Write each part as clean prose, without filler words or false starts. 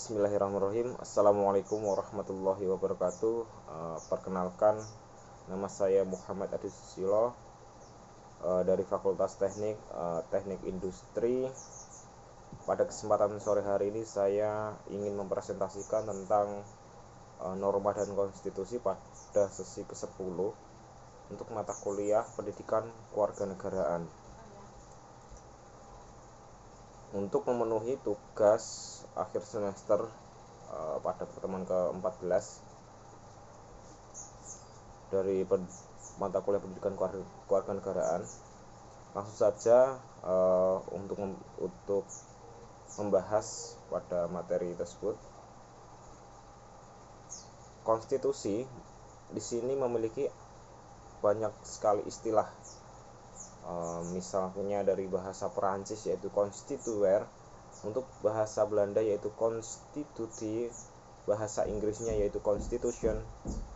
Bismillahirrahmanirrahim. Assalamualaikum warahmatullahi wabarakatuh. Perkenalkan, nama saya Muhammad Adi Susilo, dari Fakultas Teknik Industri. Pada kesempatan sore hari ini saya ingin mempresentasikan tentang norma dan konstitusi pada sesi ke-10 untuk mata kuliah pendidikan kewarganegaraan. Untuk memenuhi tugas akhir semester pada pertemuan ke-14 dari mata kuliah pendidikan kewarganegaraan, langsung saja untuk membahas pada materi tersebut. Konstitusi di sini memiliki banyak sekali istilah, misalnya dari bahasa Perancis yaitu constituer, untuk bahasa Belanda yaitu constitutie, bahasa Inggrisnya yaitu constitution,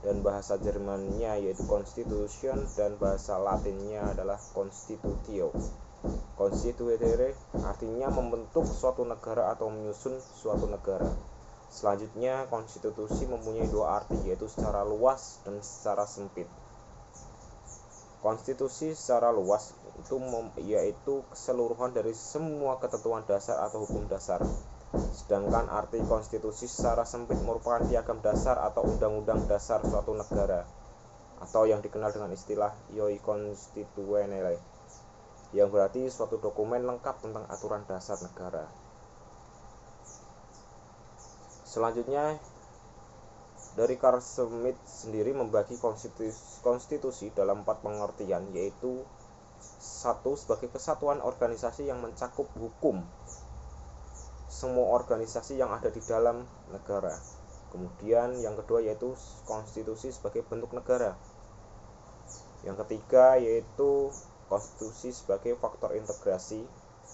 dan bahasa Jermannya yaitu constitution, dan bahasa Latinnya adalah constitutio. Constituere artinya membentuk suatu negara atau menyusun suatu negara. Selanjutnya, konstitusi mempunyai dua arti, yaitu secara luas dan secara sempit. Konstitusi secara luas itu yaitu keseluruhan dari semua ketentuan dasar atau hukum dasar. Sedangkan arti konstitusi secara sempit merupakan piagam dasar atau undang-undang dasar suatu negara, atau yang dikenal dengan istilah ioi constitutionale, yang berarti suatu dokumen lengkap tentang aturan dasar negara. Selanjutnya, dari Carl Schmitt sendiri membagi konstitusi dalam 4 pengertian, yaitu 1. Sebagai kesatuan organisasi yang mencakup hukum semua organisasi yang ada di dalam negara. Kemudian yang kedua yaitu konstitusi sebagai bentuk negara. Yang ketiga yaitu konstitusi sebagai faktor integrasi.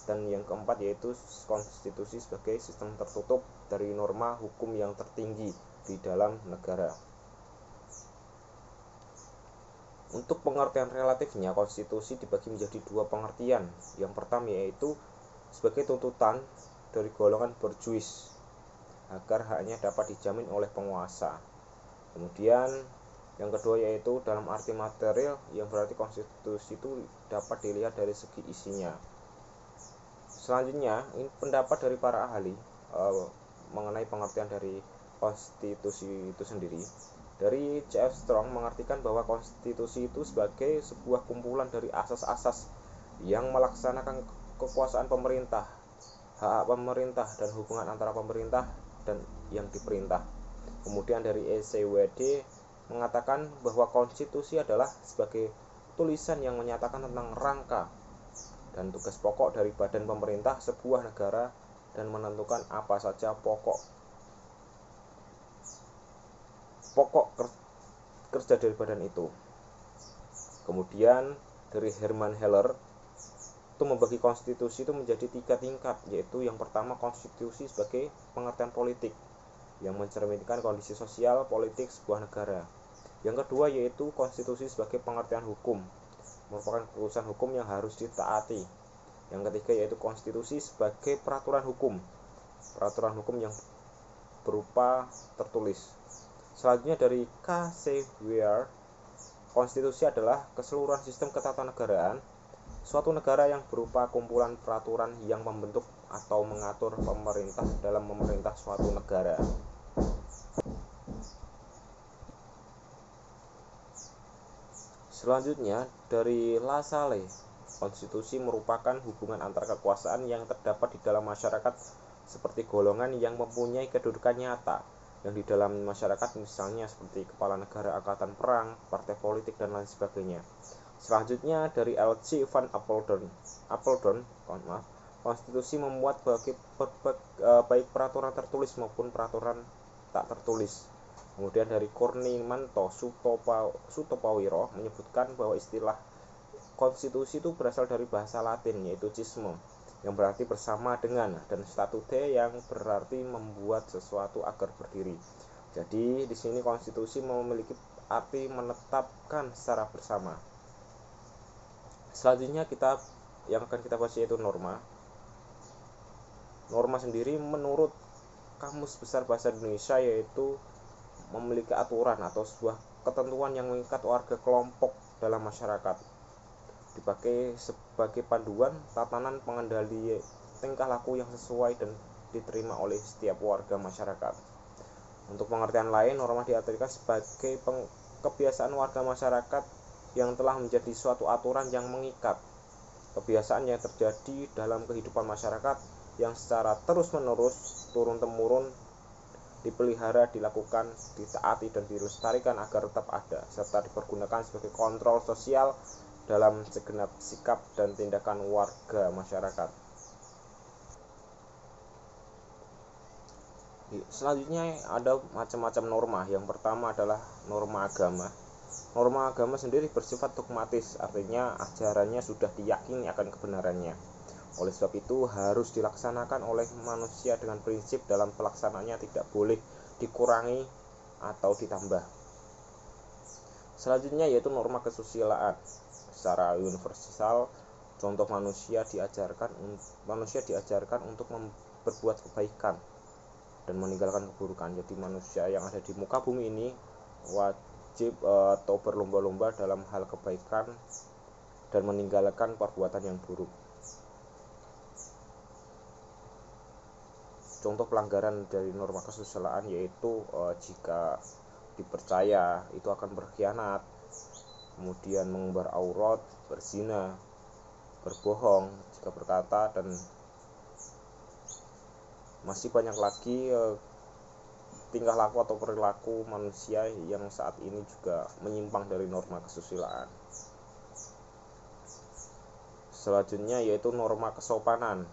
Dan yang keempat yaitu konstitusi sebagai sistem tertutup dari norma hukum yang tertinggi di dalam negara. Untuk pengertian relatifnya, konstitusi dibagi menjadi 2 pengertian. Yang pertama yaitu sebagai tuntutan dari golongan borjuis agar haknya dapat dijamin oleh penguasa. Kemudian yang kedua yaitu dalam arti material, yang berarti konstitusi itu dapat dilihat dari segi isinya. Selanjutnya, ini pendapat dari para ahli mengenai pengertian dari konstitusi itu sendiri. Dari C.F. Strong mengartikan bahwa konstitusi itu sebagai sebuah kumpulan dari asas-asas yang melaksanakan kekuasaan pemerintah, hak pemerintah, dan hubungan antara pemerintah dan yang diperintah. Kemudian dari E.C.W.D. mengatakan bahwa konstitusi adalah sebagai tulisan yang menyatakan tentang rangka dan tugas pokok dari badan pemerintah sebuah negara dan menentukan apa saja pokok kerja dari badan itu. Kemudian dari Hermann Heller itu membagi konstitusi itu menjadi 3 tingkat, yaitu yang pertama konstitusi sebagai pengertian politik yang mencerminkan kondisi sosial politik sebuah negara. Yang kedua yaitu konstitusi sebagai pengertian hukum, merupakan keputusan hukum yang harus ditaati. Yang ketiga yaitu konstitusi sebagai peraturan hukum yang berupa tertulis. Selanjutnya dari K.C. Weir, konstitusi adalah keseluruhan sistem ketatanegaraan suatu negara yang berupa kumpulan peraturan yang membentuk atau mengatur pemerintah dalam memerintah suatu negara. Selanjutnya dari Lassalle, konstitusi merupakan hubungan antara kekuasaan yang terdapat di dalam masyarakat seperti golongan yang mempunyai kedudukan nyata yang di dalam masyarakat, misalnya seperti kepala negara, angkatan perang, partai politik, dan lain sebagainya. Selanjutnya dari L.G. van Apeldoorn, konstitusi memuat baik peraturan tertulis maupun peraturan tak tertulis. Kemudian dari Kurnimanto Sutopawiro menyebutkan bahwa istilah konstitusi itu berasal dari bahasa Latin yaitu cismo, yang berarti bersama dengan, dan statute yang berarti membuat sesuatu agar berdiri. Jadi di sini konstitusi memiliki arti menetapkan secara bersama. Selanjutnya yang akan kita bahas yaitu norma. Norma sendiri menurut Kamus Besar Bahasa Indonesia, yaitu memiliki aturan atau sebuah ketentuan yang mengikat warga kelompok dalam masyarakat, dipakai sebagai panduan tatanan pengendali tingkah laku yang sesuai dan diterima oleh setiap warga masyarakat. Untuk pengertian lain, norma diartikan sebagai kebiasaan warga masyarakat yang telah menjadi suatu aturan yang mengikat. Kebiasaan yang terjadi dalam kehidupan masyarakat yang secara terus-menerus, turun-temurun dipelihara, dilakukan, ditaati, dan dilestarikan agar tetap ada, serta dipergunakan sebagai kontrol sosial dalam segenap sikap dan tindakan warga masyarakat. Selanjutnya ada macam-macam norma. Yang pertama adalah norma agama. Norma agama sendiri bersifat dogmatis, artinya ajarannya sudah diyakini akan kebenarannya. Oleh sebab itu harus dilaksanakan oleh manusia dengan prinsip dalam pelaksanaannya tidak boleh dikurangi atau ditambah. Selanjutnya yaitu norma kesusilaan. Secara universal, contoh manusia diajarkan untuk berbuat kebaikan dan meninggalkan keburukan. Jadi manusia yang ada di muka bumi ini wajib atau berlomba-lomba dalam hal kebaikan dan meninggalkan perbuatan yang buruk. Contoh pelanggaran dari norma kesusilaan yaitu jika dipercaya itu akan berkhianat, kemudian mengumbar aurat, berzina, berbohong jika berkata, dan masih banyak lagi tingkah laku atau perilaku manusia yang saat ini juga menyimpang dari norma kesusilaan. Selanjutnya yaitu norma kesopanan.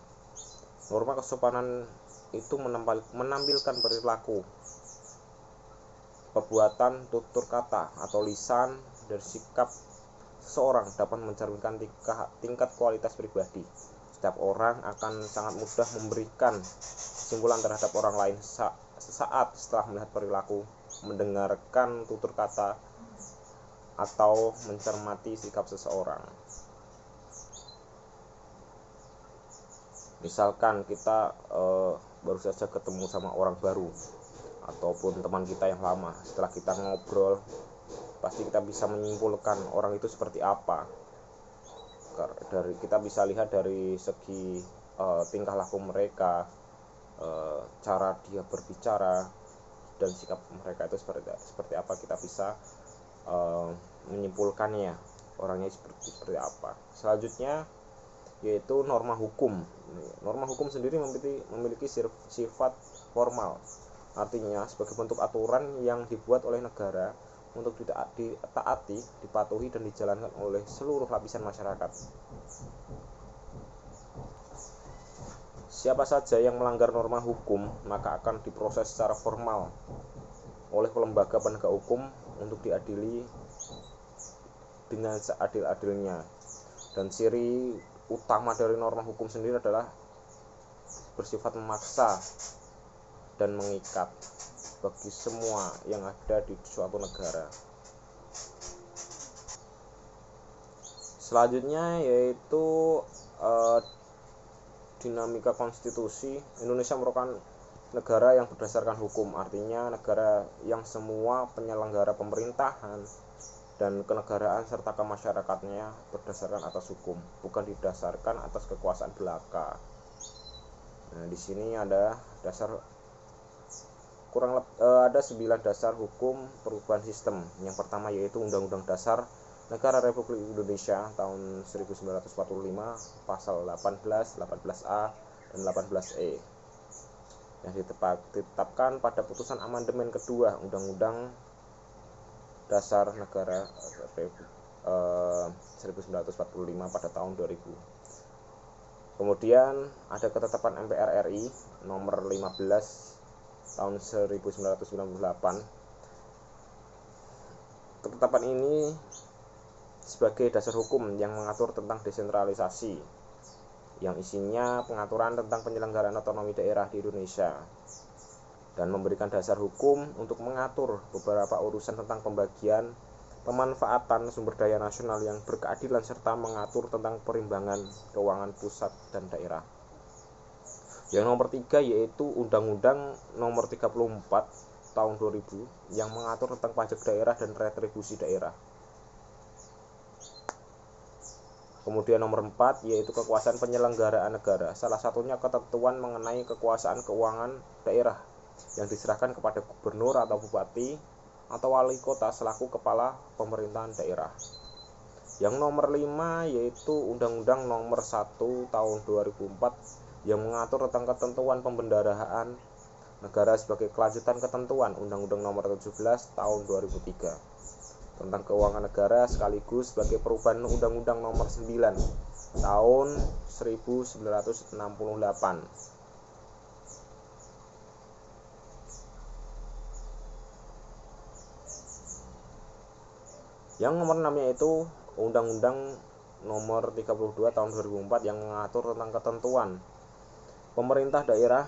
Norma kesopanan itu menampilkan perilaku, perbuatan, tutur kata, atau lisan dan sikap seseorang dapat mencerminkan tingkat kualitas pribadi. Setiap orang akan sangat mudah memberikan kesimpulan terhadap orang lain sesaat setelah melihat perilaku, mendengarkan tutur kata, atau mencermati sikap seseorang. Misalkan kita baru saja ketemu sama orang baru ataupun teman kita yang lama, setelah kita ngobrol pasti kita bisa menyimpulkan orang itu seperti apa. Kita bisa lihat dari segi tingkah laku mereka, cara dia berbicara, dan sikap mereka itu seperti apa. Kita bisa menyimpulkannya orangnya seperti apa. Selanjutnya yaitu norma hukum. Norma hukum sendiri memiliki sifat formal, artinya sebagai bentuk aturan yang dibuat oleh negara untuk ditaati, dipatuhi, dan dijalankan oleh seluruh lapisan masyarakat. Siapa saja yang melanggar norma hukum maka akan diproses secara formal oleh lembaga penegak hukum untuk diadili dengan seadil-adilnya. Dan ciri utama dari norma hukum sendiri adalah bersifat memaksa dan mengikat bagi semua yang ada di suatu negara. Selanjutnya yaitu dinamika konstitusi. Indonesia merupakan negara yang berdasarkan hukum, artinya negara yang semua penyelenggara pemerintahan dan kenegaraan serta kemasyarakatnya berdasarkan atas hukum, bukan didasarkan atas kekuasaan belaka. Nah, di sini ada ada 9 dasar hukum perubahan sistem. Yang pertama yaitu Undang-Undang Dasar Negara Republik Indonesia tahun 1945 pasal 18, 18A, dan 18E yang ditetapkan pada putusan amandemen kedua Undang-Undang Dasar Negara 1945 pada tahun 2000. Kemudian ada ketetapan MPR RI nomor 15 tahun 1998. Ketetapan ini sebagai dasar hukum yang mengatur tentang desentralisasi, yang isinya pengaturan tentang penyelenggaraan otonomi daerah di Indonesia, dan memberikan dasar hukum untuk mengatur beberapa urusan tentang pembagian pemanfaatan sumber daya nasional yang berkeadilan serta mengatur tentang perimbangan keuangan pusat dan daerah. Yang nomor 3 yaitu Undang-Undang Nomor 34 Tahun 2000 yang mengatur tentang pajak daerah dan retribusi daerah. Kemudian nomor 4 yaitu kekuasaan penyelenggaraan negara. Salah satunya ketentuan mengenai kekuasaan keuangan daerah yang diserahkan kepada gubernur atau bupati atau wali kota selaku kepala pemerintahan daerah. Yang nomor 5 yaitu Undang-Undang Nomor 1 Tahun 2004 yang mengatur tentang ketentuan pembendaharaan negara sebagai kelanjutan ketentuan Undang-Undang Nomor 17 Tahun 2003 tentang keuangan negara sekaligus sebagai perubahan Undang-Undang Nomor 9 Tahun 1968. Yang nomor 6 yaitu Undang-Undang Nomor 32 Tahun 2004 yang mengatur tentang ketentuan pemerintah daerah,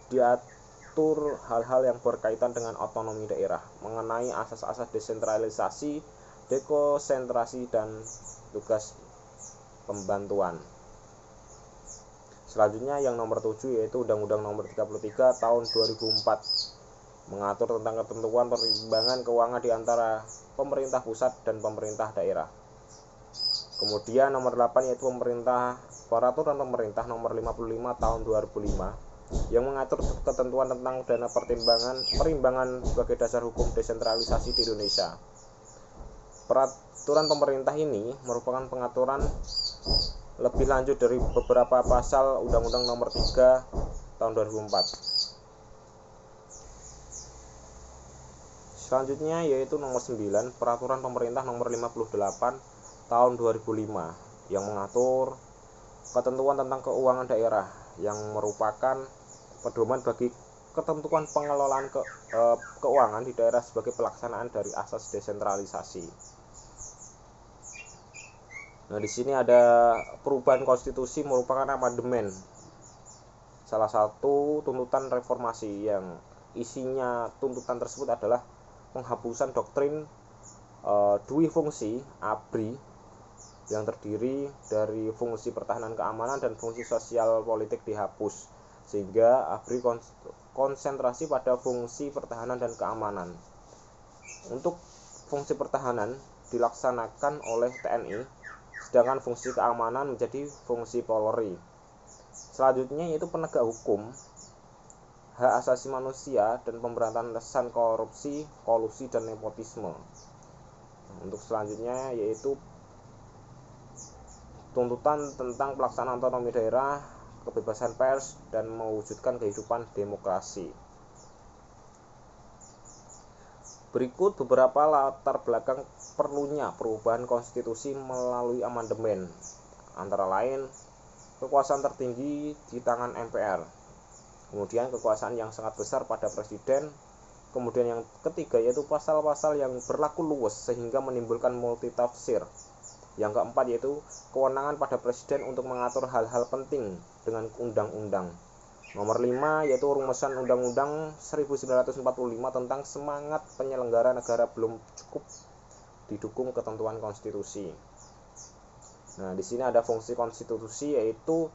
diatur hal-hal yang berkaitan dengan otonomi daerah, mengenai asas-asas desentralisasi, dekonsentrasi, dan tugas pembantuan. Selanjutnya yang nomor 7 yaitu Undang-Undang Nomor 33 Tahun 2004 mengatur tentang ketentuan perimbangan keuangan di antara pemerintah pusat dan pemerintah daerah. Kemudian nomor 8 yaitu Peraturan Pemerintah Nomor 55 Tahun 2005 yang mengatur ketentuan tentang dana perimbangan sebagai dasar hukum desentralisasi di Indonesia. Peraturan pemerintah ini merupakan pengaturan lebih lanjut dari beberapa pasal Undang-Undang Nomor 3 Tahun 2004. Selanjutnya yaitu nomor 9 Peraturan Pemerintah Nomor 58 Tahun 2005 yang mengatur ketentuan tentang keuangan daerah yang merupakan pedoman bagi ketentuan pengelolaan keuangan di daerah sebagai pelaksanaan dari asas desentralisasi. Nah, di sini ada perubahan konstitusi merupakan amandemen. Salah satu tuntutan reformasi yang isinya tuntutan tersebut adalah penghapusan doktrin dui fungsi ABRI yang terdiri dari fungsi pertahanan keamanan dan fungsi sosial politik dihapus, sehingga ABRI konsentrasi pada fungsi pertahanan dan keamanan. Untuk fungsi pertahanan dilaksanakan oleh TNI, sedangkan fungsi keamanan menjadi fungsi Polri. Selanjutnya yaitu penegak hukum, hak asasi manusia, dan pemberantasan korupsi, kolusi, dan nepotisme. Untuk selanjutnya yaitu tuntutan tentang pelaksanaan otonomi daerah, kebebasan pers, dan mewujudkan kehidupan demokrasi. Berikut beberapa latar belakang perlunya perubahan konstitusi melalui amandemen. Antara lain, kekuasaan tertinggi di tangan MPR, kemudian kekuasaan yang sangat besar pada presiden, kemudian yang ketiga yaitu pasal-pasal yang berlaku luas sehingga menimbulkan multitafsir. Yang keempat yaitu kewenangan pada presiden untuk mengatur hal-hal penting dengan undang-undang. Nomor 5 yaitu rumusan Undang-Undang 1945 tentang semangat penyelenggara negara belum cukup didukung ketentuan konstitusi. Nah, di sini ada fungsi konstitusi yaitu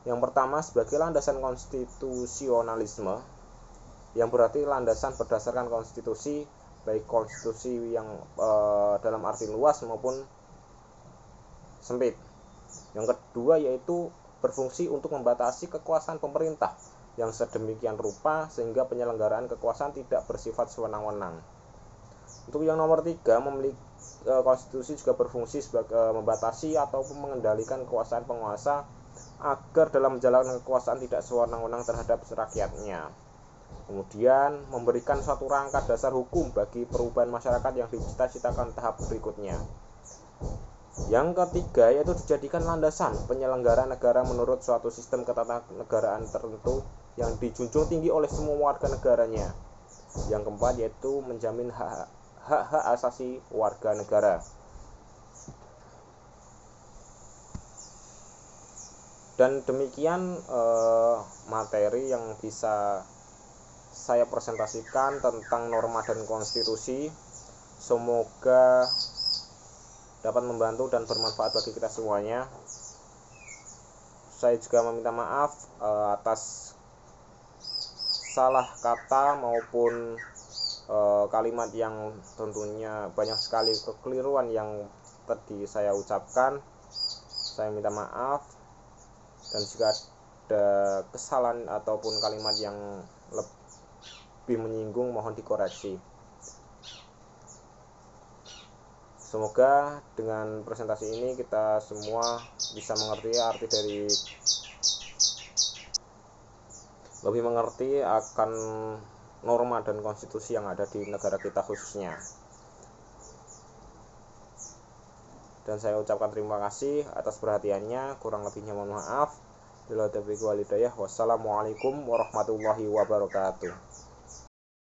yang pertama sebagai landasan konstitusionalisme, yang berarti landasan berdasarkan konstitusi, baik konstitusi yang dalam arti luas maupun sempit. Yang kedua yaitu berfungsi untuk membatasi kekuasaan pemerintah yang sedemikian rupa sehingga penyelenggaraan kekuasaan tidak bersifat sewenang-wenang. Untuk yang nomor 3, konstitusi juga berfungsi sebagai membatasi atau mengendalikan kekuasaan penguasa agar dalam menjalankan kekuasaan tidak sewenang-wenang terhadap rakyatnya. Kemudian memberikan suatu rangka dasar hukum bagi perubahan masyarakat yang dicita-citakan tahap berikutnya. Yang ketiga yaitu dijadikan landasan penyelenggara negara menurut suatu sistem ketatanegaraan tertentu yang dijunjung tinggi oleh semua warga negaranya. Yang keempat yaitu menjamin hak-hak asasi warga negara. Dan demikian materi yang bisa saya presentasikan tentang norma dan konstitusi. Semoga dapat membantu dan bermanfaat bagi kita semuanya. Saya juga meminta maaf atas salah kata maupun kalimat yang tentunya banyak sekali kekeliruan yang tadi saya ucapkan. Saya minta maaf, dan jika ada kesalahan ataupun kalimat yang lebih menyinggung mohon dikoreksi. Semoga dengan presentasi ini kita semua bisa mengerti lebih mengerti akan norma dan konstitusi yang ada di negara kita khususnya. Dan saya ucapkan terima kasih atas perhatiannya, kurang lebihnya mohon maaf. Wassalamualaikum warahmatullahi wabarakatuh.